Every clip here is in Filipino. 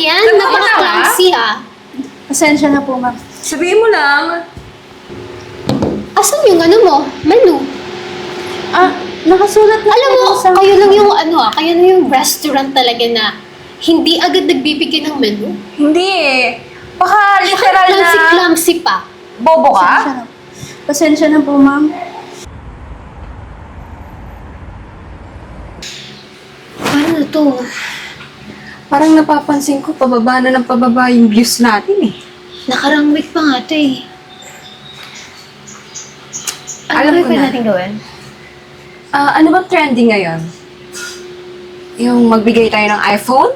yan? Napaka-clumsy Pasensya na po, ma'am. Sabihin mo lang. Asan yung ano mo? Menu? Nakasulat na Alam mo, po sa... kayo lang yung kayo lang yung restaurant talaga na hindi agad nagbibigay ng menu. Hindi eh. Baka literal na... Clumsy pa. Bobo ka? Pasensya na po, ma'am. Paano na to? Parang napapansin ko, pababa na ng pababa yung views natin eh. Nakarang week pa nga to eh. Alam Ano ko ba na. natin gawin? Ano bang trending ngayon? Yung magbigay tayo ng iPhone?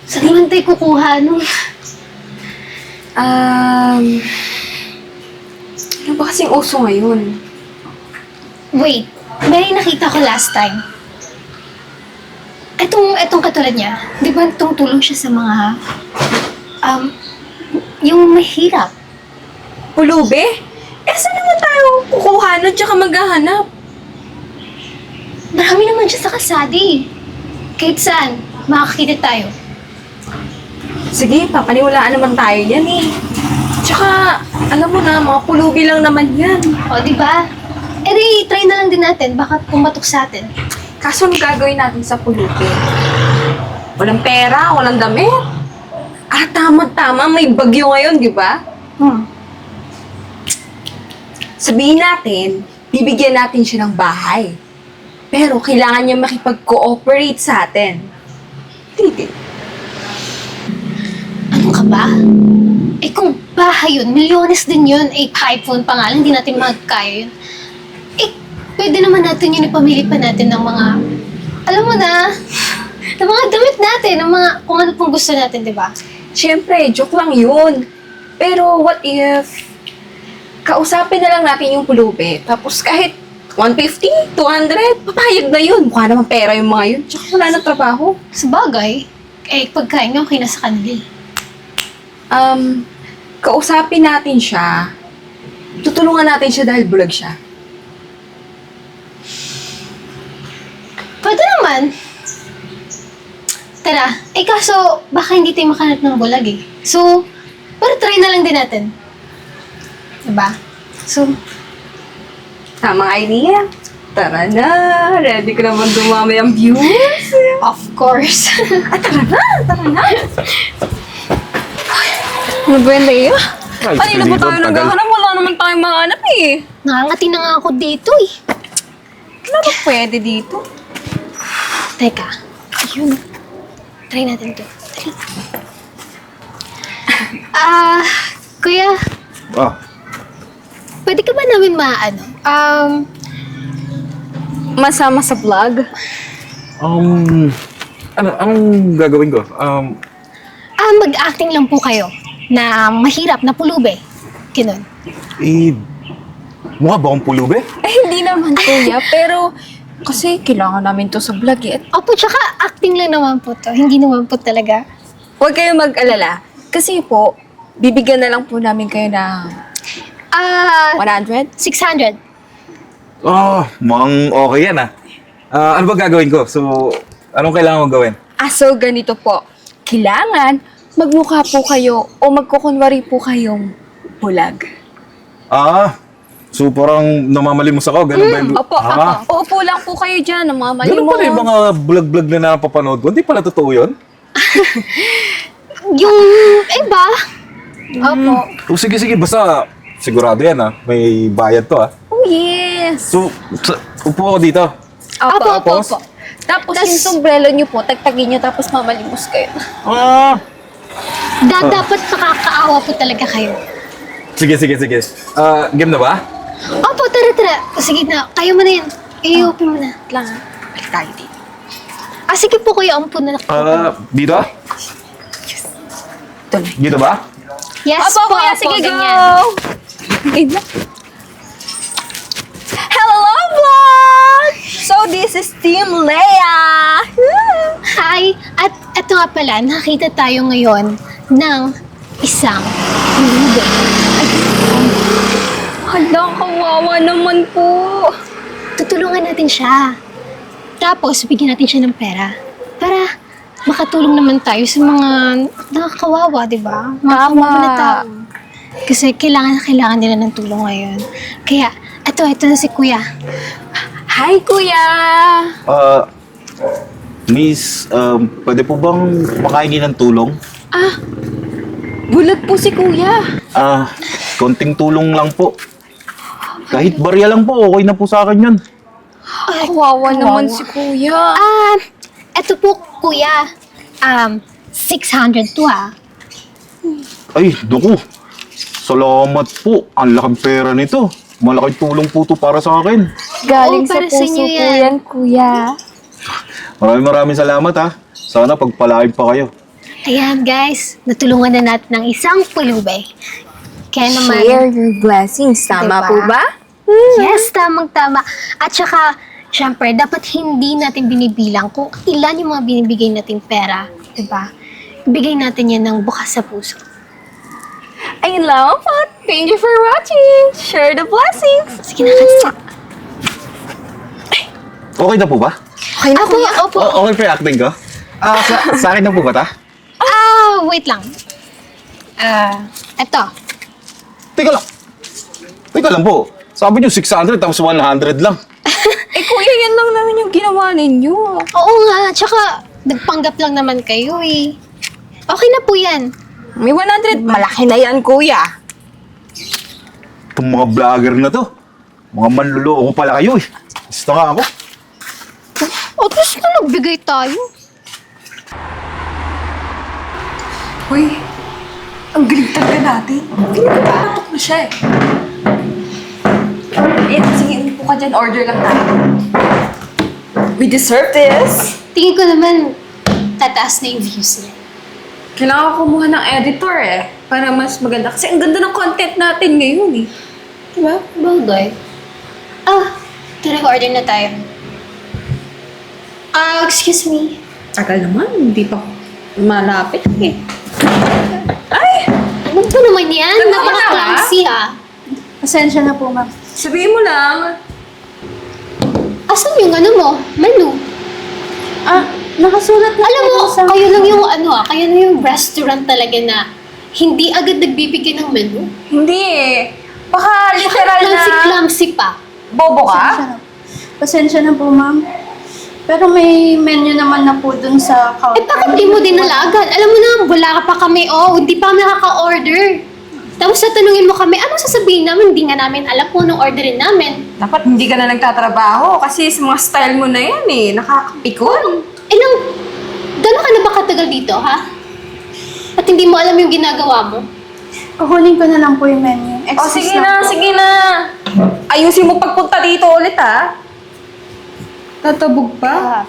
Saan naman tayo kukuha nun? Ano ba kasing uso ngayon? Wait, may nakita ko last time. Etong katulad niya, di ba tulong siya sa mga, yung mahirap. Pulube? Saan naman tayo kukuha nun tsaka maghahanap? Marami naman siya sa kasadi. Kahit saan, makakita tayo. Sige, papaniwalaan naman tayo yan eh. Tsaka, alam mo na, mga pulubi lang naman yan. O, di ba? Eh di, try na lang din natin, baka pumatok sa atin. Kaso ang gagawin natin sa pulubi? Walang pera, walang damit. Tama-tama, may bagyo ngayon, di ba? Sabihin natin, bibigyan natin siya ng bahay. Pero kailangan niya makipag-cooperate sa atin. Hindi. Ano ka ba? Eh kung bahay yun, milyones din yun, eh iPhone pa nga lang, hindi natin magkaya yun. Eh, pwede naman natin yun ipamili pa natin ng mga, alam mo na, ng mga damit natin, ng mga, kung ano pong gusto natin, di ba? Siyempre, joke lang yun. Pero what if, kausapin na lang natin yung pulubi, tapos kahit 150, 200, papayag na yun. Mukha naman pera yung mga yun. Tsaka wala na trabaho. Sa bagay, eh pagkain nga okay na sa kanila. Kausapin natin siya. Tutulungan natin siya dahil bulag siya. Pwede naman. Tara, eh kaso, baka hindi tayo makahanap ng bulag eh. So, pero try na lang din natin. Diba? So, Tamang idea. Tara na. Ready ka naman dumami ang views. of course. Tara na. Ano ba yan, Leia? Kanina pa tayo naghahanap. Wala naman tayong mahanap eh. Nakangati na nga ako dito eh. Ano ba pwede dito? Teka, yun. Try natin to. Try. Kuya, pwede ka ba namin Masama sa vlog? Anong gagawin ko? mag-acting lang po kayo na mahirap na pulube. Ganun. Mukha ba akong pulube? Hindi naman, kuya. Pero, kasi kailangan namin to sa vlog eh. Opo, tsaka acting lang naman po to. Hindi naman po talaga. Huwag kayong mag-alala. Kasi po, bibigyan na lang po namin kayo ng 100? 600. Mukhang okay yan ano ba gagawin ko? So, anong kailangan kong gawin? So ganito po. Kailangan magmukha po kayo o magkukunwari po kayong bulag. So parang namamalimos ako, ganun ba yung... Opo, Uupo lang po kayo dyan, namamalimos. Ganun pala yung mga vlog-vlog na napapanood ko. Hindi pala totoo yun? Yung iba. Opo. Sige, basta sigurado yan May bayad to Oh, yes. So, upo ako dito. Opo. Tapos yung sombrero nyo po, tagtagin nyo, tapos mamalimos kayo. Dapat nakakaawa po talaga kayo. Sige. Game na ba? Opo, tara. Sige na, kayo mo na yan. I-open mo na. Lang, balik tayo dito. Sige po kuya, ampo na. Dito? Tuloy. Dito ba? Yes Opo, kuya, sige, go! Hello, vlog! So, this is Team Leia! Hi! At eto nga pala, nakita tayo ngayon ng isang pulube. Hala, kawawa naman po. Tutulungan natin siya. Tapos, bigyan natin siya ng pera. Para makatulong naman tayo sa mga nakakawawa, di ba? Mga Tama. kawawa na tao. Kasi kailangan nila ng tulong ngayon. Kaya, ito na si Kuya. Hi, Kuya! Miss, pwede po bang makahingi ng tulong? Bulag po si Kuya. Konting tulong lang po. Kahit barya lang po, okay na po sa akin yun. Kawawa naman si Kuya. Ito po, Kuya. 600 to Ay, naku. Salamat po. Ang laking pera nito. Malaking tulong po to para sa akin. Galing Oo, sa para sa puso inyo po yan. yan, Kuya. Maraming salamat ha. Sana pagpalain pa kayo. Ayan, guys. Natulungan na natin ng isang pulube. Kaya naman... Share your blessings. Tama Diba? po ba? Yes, tamang-tama. At saka, syempre, dapat hindi natin binibilang kung ilan yung mga binibigay nating pera. Diba? Ibigay natin yan ng bukas sa puso. I love it. Thank you for watching. Share the blessings. Sige na, Katsa. Okay na po ba? Okay na, Opo, Kuya. opo. Okay pa yung acting ko? Sa akin na po ba ta? Wait lang. Eto. Teka lang po. Sabi niyo 600 tapos 100 lang. Kuya, yan lang naman yung ginawa ninyo. Oo nga, tsaka nagpanggap lang naman kayo eh. Okay na po yan. May 100. Malaki na yan, Kuya. Itong mga vlogger na to. Mga manluloko pala kayo eh. Gusto nga ako. At least na nagbigay tayo. Uy, ang galing talaga natin. Pinagpapatok na siya eh. Sige, upo ka dyan. Order lang tayo. We deserve this. Tingin ko naman, tataas na yung views niya. Kailangan ko kumuha ng editor eh. Para mas maganda. Kasi ang ganda ng content natin ngayon eh. Diba? Bagay. Tara, order na tayo. Excuse me. Tagal naman, hindi pa malapit eh. Ano ba naman yan? Ganda mo na, Napaka-clumsy Pasensya na po, ma'am. Sabihin mo lang. Asan yung ano mo? Menu? Nakasulat na Alam mo, po sa... kayo lang yung kayo lang yung restaurant talaga na hindi agad nagbibigay ng menu. Hindi eh. Baka literal na... Clumsy pa. Bobo Pasensya ka? na. Pasensya na po, ma'am. Pero may menu naman na po dun sa counter. Bakit di mo dinalagan? Alam mo na, wala ka pa kami, hindi pa kami nakaka-order. Tapos tatanungin mo kami, anong sasabihin namin? Hindi nga namin alam kung anong orderin namin. Dapat hindi ka na nagtatrabaho kasi sa mga style mo na yan eh. Nakakapikon. Gano'n ka na ba katagal dito, ha? At hindi mo alam yung ginagawa mo? Kukunin ko na lang po yung menu. Excuse Sige na, po. sige na. Ayusin mo pagpunta dito ulit ha. Tatabog pa.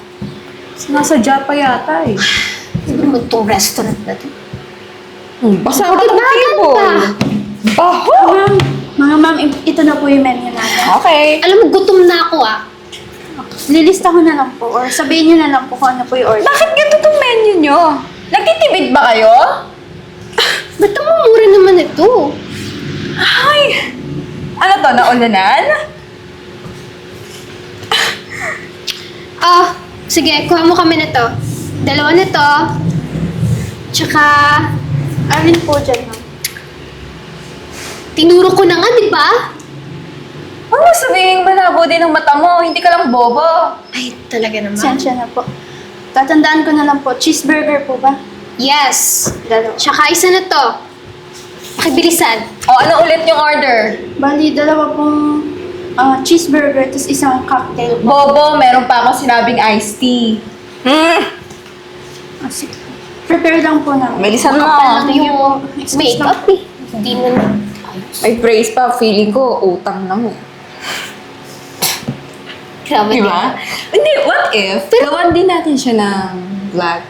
Nasa Japa yata eh. Ano naman itong restaurant na to? Basta Bakit ka ng bakit table. pa? Baho! Ma'am, ito na po yung menu natin. Okay. Alam mo, gutom na ako, Lilista ko na lang po or sabihin nyo na lang po kung ano po yung order. Bakit ganito tong menu nyo? Nagtitibid ba kayo? Ba't ang mura naman ito? Ay! Ano to, naulanan? Sige, kuha mo kami na to. Dalawa na to. Tsaka, Alin po dyan, ma'am? tinuro ko na nga, di ba? Oo, sabihin malabo din ang mata mo. Hindi ka lang bobo. Ay, talaga naman. Pasensya na po. Tatandaan ko na lang po. Cheeseburger po ba? Yes. Dalawa. Tsaka isa na to. Pakibilisan. O, ano ulit yung order? Bali, dalawa pong cheeseburger tapos isang cocktail po. Bobo, meron pa ako sinabing iced tea. Sige. Prepare lang po namin. Bilisan mo. Parang thank you yung po. Excuse me. makeup eh. Hindi mo na. May praise pa. Feeling ko, utang lang eh. Grabe Diba? Hindi, what if? Gawan din natin siya ng vlog.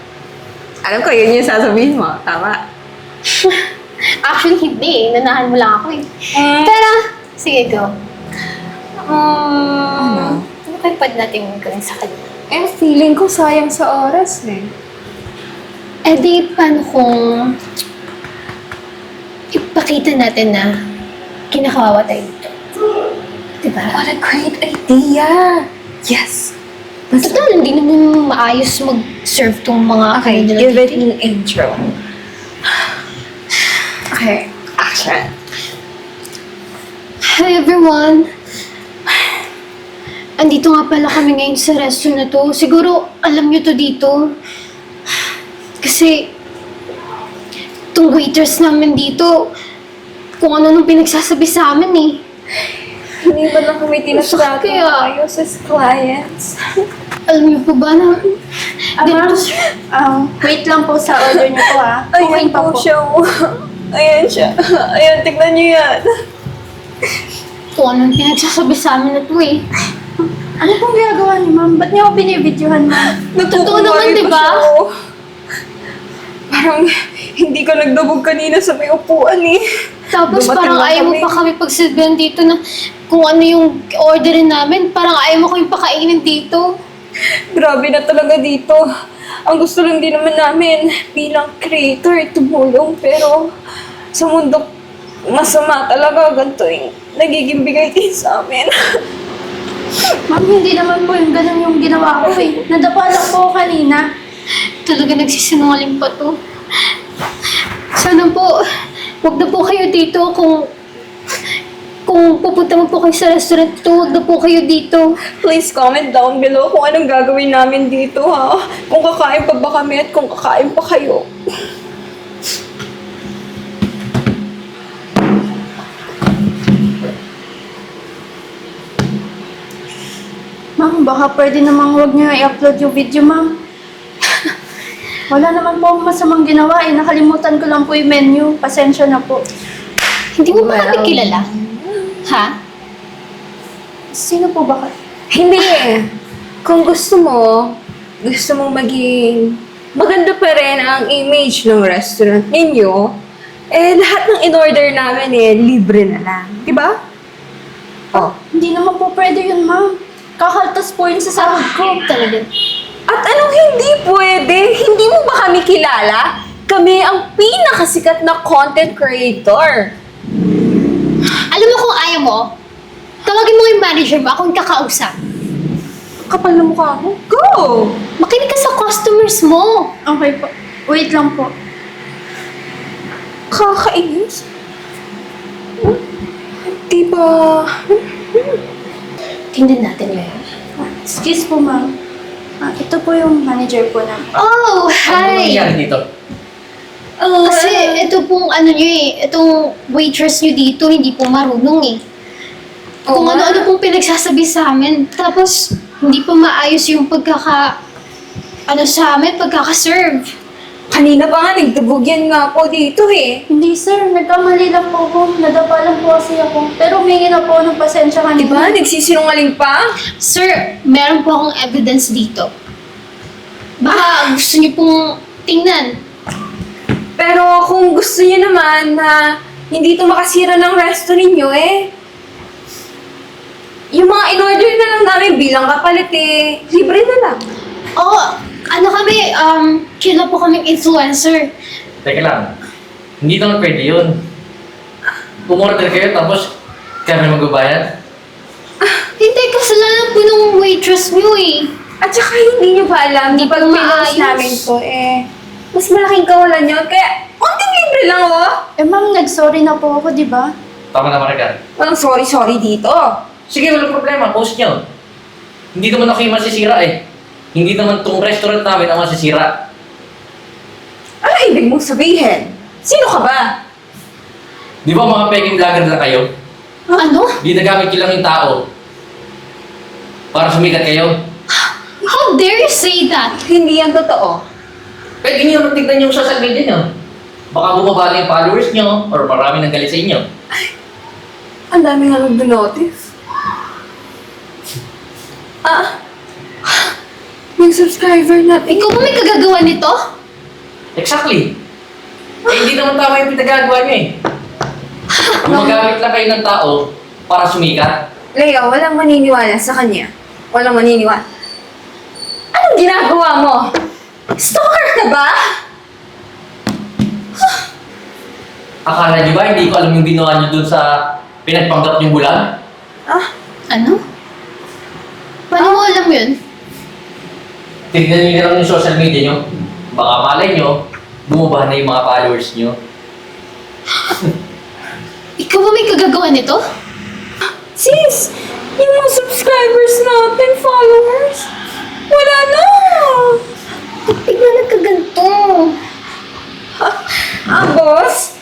Alam ko, yun yung sasabihin mo. Tama. Actually, hindi eh. Nanahan mo lang ako eh. Pero, sige, go. Ano kaya pwede natin gawin sa kanya? Feeling ko sayang sa oras eh. Eh di, paano kung ipakita natin na kinakawawa tayo dito? Diba? What a great idea! Yes! Total, hindi naman maayos mag-serve tong mga Okay, nila give it dito. an intro. Okay, action. Hi everyone! Andito nga pala kami ngayon sa restaurant na to. Siguro alam nyo to dito. Kasi itong waiters namin dito, kung ano nung pinagsasabi sa amin eh. Hindi ba lang kami tinatrato Kaya- ayos as clients? Alam niyo po ba na Ma'am, ganito wait lang po sa order niyo po ha. Ayan po siya. Ayan siya. Ayan, tignan niyo yan. kung anong pinagsasabi sa amin na to eh. Ano pong ginagawa niyo, ma'am? Ba't niyo ako binibidyohan, ma'am? Totoo naman, Nagkukumari di pa ba? siya, oh. Parang hindi ka nagdabog kanina sa may upuan eh. Tapos Dumating parang lang ayaw mo kami. pa kami pagsilbihan dito na kung ano yung orderin namin. Parang ayaw mo kami pakainin dito. Grabe na talaga dito. Ang gusto lang din naman namin bilang creator tumulong, pero sa mundo masama talaga ganito yung nagiging bigay din sa amin. Ma'am, hindi naman po yung ganun yung ginawa ko eh. Nadapa lang po ako kanina. Talaga nagsisinungaling pa to. Sana po, wag na po kayo dito kung pupunta mo po kayo sa restaurant to, wag na po kayo dito. Please comment down below kung anong gagawin namin dito ha. Kung kakain pa ba kami at kung kakain pa kayo. Ma'am, baka pwede namang huwag niyo i-upload yung video, ma'am. Wala naman po akong masamang ginawa eh. Nakalimutan ko lang po yung menu. Pasensya na po. Hindi mo ba kami Well. kilala? Ha? Sino po ba kayo? Hindi eh. Kung gusto mo maging maganda pa rin ang image ng restaurant ninyo, eh lahat ng in-order namin eh, libre na lang. Diba? Oh. Hindi naman po pwede yun, ma'am. Kakaltas po yun sa sahod ko. Talaga. At anong hindi pwede? Hindi mo ba kami kilala? Kami ang pinakasikat na content creator. Alam mo kung ayaw mo, tawagin mo yung manager mo, akong kakausap. Kapal na mukha mo. Go! Makinig ka sa customers mo. Okay po. Wait lang po. Kakainis. Diba? Tingnan natin ngayon. Excuse po, ma'am. Ito po yung manager po namin. Oh, Ano hi! nangyari dito? Kasi ito pong ano nyo eh, itong waitress nyo dito, hindi po marunong eh. Kung Oo nga. ano-ano pong pinagsasabi sa amin, tapos hindi pa maayos yung sa amin, pagkaka-serve. Kanina pa nga, nagdabog yan nga po dito eh. Hindi, sir. Nagkamali lang po ako. Nadapa lang po kasi ako. Pero humingi na po ng pasensya kanina. Diba? Nagsisinungaling pa? Sir, meron po akong evidence dito. Baka gusto nyo pong tingnan. Pero kung gusto niyo naman na hindi ito makasira ng resto ninyo eh, yung mga in-order na lang namin bilang kapalit eh, libre na lang. Oh, ano kami, kila po kaming influencer. Teka lang. Hindi naman pwede yun. Pumorder kayo tapos kami magbabayad. Hindi, kasalanan po nung waitress nyo eh. At saka hindi nyo ba alam, Hindi pag pa pinost maayos. namin to eh, mas malaking kawalan yun, kaya konting libre lang oh. Eh, ma'am, nag-sorry na po ako, di ba? Tama na, Maricar. Walang sorry dito. Sige, walang problema. Post nyo. Hindi naman ako yung masisira eh. Hindi naman tong restaurant namin ang masisira. Ano ibig mong sabihin? Sino ka ba? Di ba mga peking vlogger na kayo? Ano? Ginagamit nyo lang yung tao. Para sumikat kayo. How dare you say that? Hindi yan totoo. Pwede nyo tignan yung social media nyo. Baka bumaba na yung followers nyo or marami nang galit sa inyo. Ang dami nga nag-notice. Yung subscriber natin. Ikaw ba may kagagawa nito? Exactly. Eh, hindi naman tama yung pinagagawa nyo eh. Gumagamit lang kayo ng tao para sumikat. Leo, walang maniniwala sa kanya. Walang maniniwala. Anong ginagawa mo? Stalker ka ba? Akala nyo ba hindi ko alam yung ginawa nyo dun sa pinagpanggap yung bulan? Ah, Ano? Paano mo alam yun? tignan niyo lang yung social media niyo. Baka malay niyo, bumaba na yung mga followers niyo. Ikaw ba may kagagawa nito? Sis, yung mga subscribers natin, followers, wala na! Tignan nagkaganto. Boss?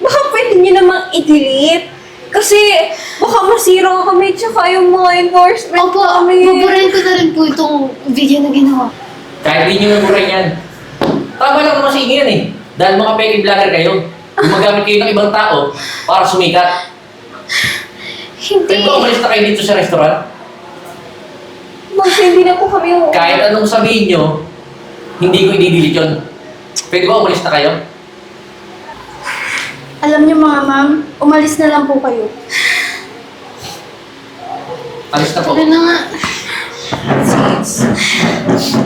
Baka pwede nyo namang i-delete. Kasi baka masira kami tsaka yung mga endorsement Opo, kami. buburahin ko na rin po itong video na ginawa. Kahit di nyo naburay yan. Tama lang naman sa inyo yan eh. Dahil mga peki vlogger kayo, gumagamit kayo ng ibang tao para sumikat. Hindi. Pwede ba umalis na kayo dito sa restaurant? Boss, hindi na po kami yung... Kahit anong sabihin nyo, hindi ko i-delete yun. Pwede ba umalis na kayo? Alam niyo mga ma'am, umalis na lang po kayo. Alis na po. Tara na nga. Sis,